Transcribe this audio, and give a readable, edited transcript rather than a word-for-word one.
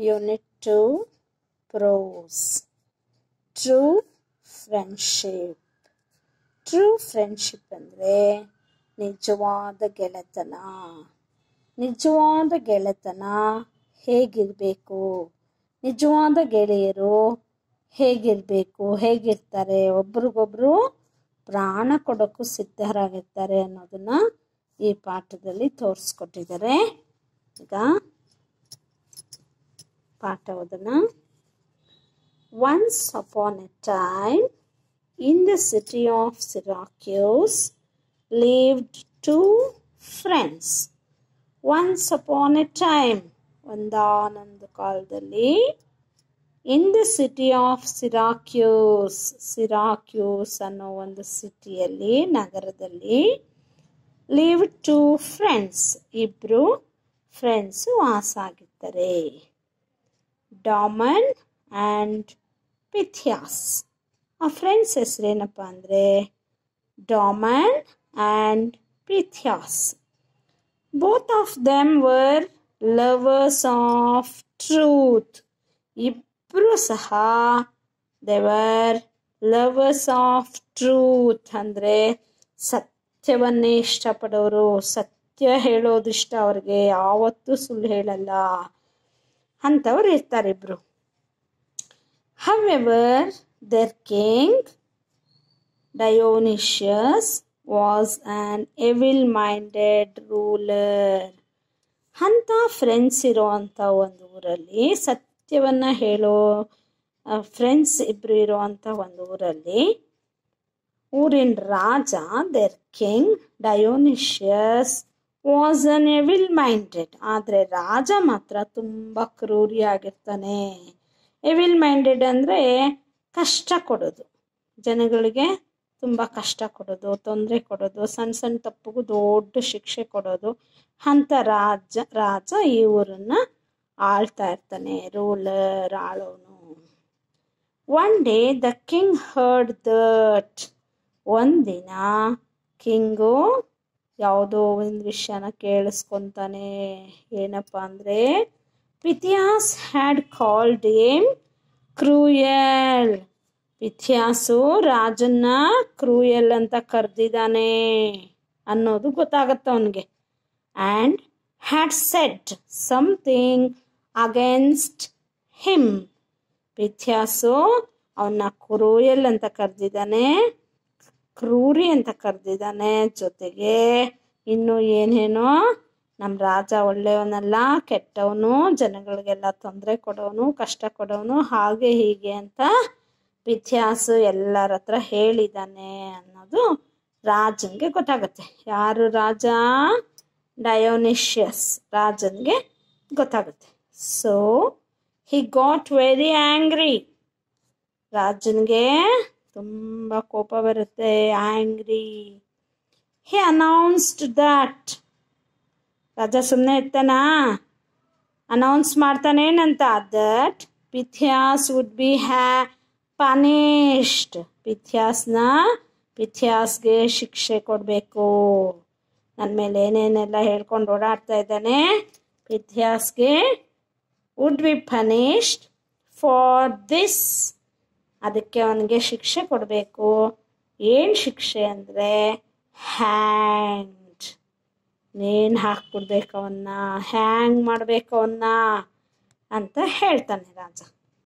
Unit 2 Prose. True friendship. True friendship ಅಂದರೆ ನಿಜವಾದ ಗೆಳೆತನ. ನಿಜವಾದ ಗೆಳೆತನ ಹೇಗಿರಬೇಕು, ನಿಜವಾದ ಗೆಳೆಯರು ಹೇಗಿರಬೇಕು, ಹೇಗಿರ್ತಾರೆ, ಒಬ್ರಿಗೊಬ್ರು ಪ್ರಾಣ ಕೊಡೋಕ್ಕೂ ಸಿದ್ಧರಾಗಿರ್ತಾರೆ ಅನ್ನೋದನ್ನ ಈ ಪಾಠದಲ್ಲಿ ತೋರಿಸ್ಕೊಟ್ಟಿದ್ದಾರೆ. ಈಗ ಪಾಠ ಓದೋಣ. Once upon a time, in the city of Syracuse, lived two friends. Once upon a time, ಒಂದಾನೊಂದು ಕಾಲದಲ್ಲಿ, in the city of Syracuse, Syracuse ಅನ್ನೋ ಒಂದು ಸಿಟಿಯಲ್ಲಿ, ನಗರದಲ್ಲಿ, lived two friends, ಇಬ್ರು ಫ್ರೆಂಡ್ಸ್ ವಾಸ ಆಗಿರ್ತಾರೆ. Damon and Pythias. ಆ ಫ್ರೆಂಡ್ಸ್ ಹೆಸರೇನಪ್ಪ ಅಂದರೆ Damon and Pythias. Both of them were lovers of truth. ಇಬ್ಬರು ಸಹ they were lovers of truth ಅಂದರೆ ಸತ್ಯವನ್ನೇ ಇಷ್ಟಪಡೋರು. ಸತ್ಯ ಹೇಳೋದು ಇಷ್ಟ ಅವ್ರಿಗೆ, ಯಾವತ್ತೂ ಸುಳ್ಳು ಹೇಳಲ್ಲ ಅಂಥವ್ರು ಇರ್ತಾರೆ ಇಬ್ರು. However, their king, Dionysius, was an evil-minded ruler. ಅಂಥ ಫ್ರೆಂಡ್ಸ್ ಇರೋವಂಥ ಒಂದು ಊರಲ್ಲಿ, ಸತ್ಯವನ್ನು ಹೇಳೋ ಫ್ರೆಂಡ್ಸ್ ಇಬ್ಬರು ಇರೋವಂಥ ಒಂದು ಊರಲ್ಲಿ, ಊರಿನ ರಾಜ, their king, Dionysius, was an evil-minded. ಆದರೆ ರಾಜ ಮಾತ್ರ ತುಂಬ ಕ್ರೂರಿಯಾಗಿರ್ತಾನೆ. ಎವಿಲ್ ಮೈಂಡೆಡ್ ಅಂದರೆ ಕಷ್ಟ ಕೊಡೋದು, ಜನಗಳಿಗೆ ತುಂಬ ಕಷ್ಟ ಕೊಡೋದು, ತೊಂದರೆ ಕೊಡೋದು, ಸಣ್ಣ ಸಣ್ಣ ತಪ್ಪಿಗೂ ದೊಡ್ಡ ಶಿಕ್ಷೆ ಕೊಡೋದು. ಅಂಥ ರಾಜ ಈ ಊರನ್ನು ಆಳ್ತಾ ಇರ್ತಾನೆ, ರೂಲರ್, ಆಳೋನು. One day the king heard that. ಒಂದಿನ ಕಿಂಗು ಯಾವುದೋ ಒಂದು ವಿಷಯನ ಕೇಳಿಸ್ಕೊತಾನೆ. ಏನಪ್ಪ ಅಂದರೆ Pythias had called him cruel. Pythias ರಾಜನ್ನ ಕ್ರೂಯಲ್ ಅಂತ ಕರೆದಿದ್ದಾನೆ ಅನ್ನೋದು ಗೊತ್ತಾಗತ್ತೆ ಅವನಿಗೆ. And had said something against him. Pythias ಅವನ್ನ ಕ್ರೂಯಲ್ ಅಂತ ಕರೆದಿದ್ದಾನೆ, ಕ್ರೂರಿ ಅಂತ ಕರೆದಿದ್ದಾನೆ. ಜೊತೆಗೆ ಇನ್ನು ಏನೇನೋ ನಮ್ಮ ರಾಜ ಒಳ್ಳೆಯವನಲ್ಲ, ಕೆಟ್ಟವನು, ಜನಗಳಿಗೆಲ್ಲ ತೊಂದರೆ ಕೊಡೋನು, ಕಷ್ಟ ಕೊಡೋನು, ಹಾಗೆ ಹೀಗೆ ಅಂತ ಪಿಥಿಯಾಸು ಎಲ್ಲರ ಹತ್ರ ಹೇಳಿದ್ದಾನೆ ಅನ್ನೋದು ರಾಜನಿಗೆ ಗೊತ್ತಾಗುತ್ತೆ. ಯಾರು ರಾಜ? ಡಯೋನಿಷಿಯಸ್ ರಾಜನಿಗೆ ಗೊತ್ತಾಗುತ್ತೆ. So he got very angry. ರಾಜನಿಗೆ ತುಂಬ ಕೋಪ ಬರುತ್ತೆ, ಆ್ಯಂಗ್ರಿ. He announced that. ರಾಜ ಸುಮ್ಮನೆ ಇರ್ತಾನ? ಅನೌನ್ಸ್ ಮಾಡ್ತಾನೇನಂತ, that Pythias would be punished. ಪಿಥಿಯಾಸ್ಗೆ ಶಿಕ್ಷೆ ಕೊಡಬೇಕು. ನನ್ನ ಮೇಲೆ ಏನೇನೆಲ್ಲ ಹೇಳ್ಕೊಂಡು ಓಡಾಡ್ತಾ ಇದ್ದಾನೆ, ಪಿಥಿಯಾಸ್ಗೆ would be punished for this. ಅದಕ್ಕೆ ಅವನಿಗೆ ಶಿಕ್ಷೆ ಕೊಡಬೇಕು. ಏನು ಶಿಕ್ಷೆ ಅಂದರೆ ಹ್ಯಾಂಗ್. ನೇಣು ಹಾಕ್ಬಿಡ್ಬೇಕು ಅವನ್ನ, ಹ್ಯಾಂಗ್ ಮಾಡಬೇಕು ಅವನ್ನ ಅಂತ ಹೇಳ್ತಾನೆ ರಾಜ.